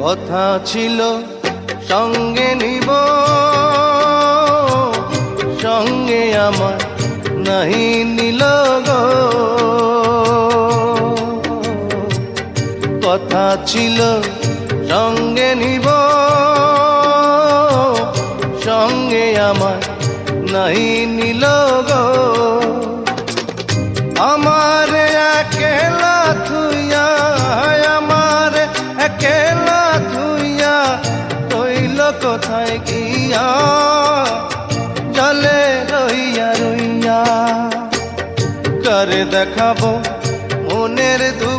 কথা ছিল সঙ্গে নিব, সঙ্গে আমার নাহি নিল গো। কথা ছিল সঙ্গে নিব, সঙ্গে আমার নাহি নিল গো। আমার একেলা থুইয়া, আমার একেলা থুইয়া রইল কোথায় গিয়া, জলে রইয়া রইয়া। কারে দেখাবো মনের দুঃখ,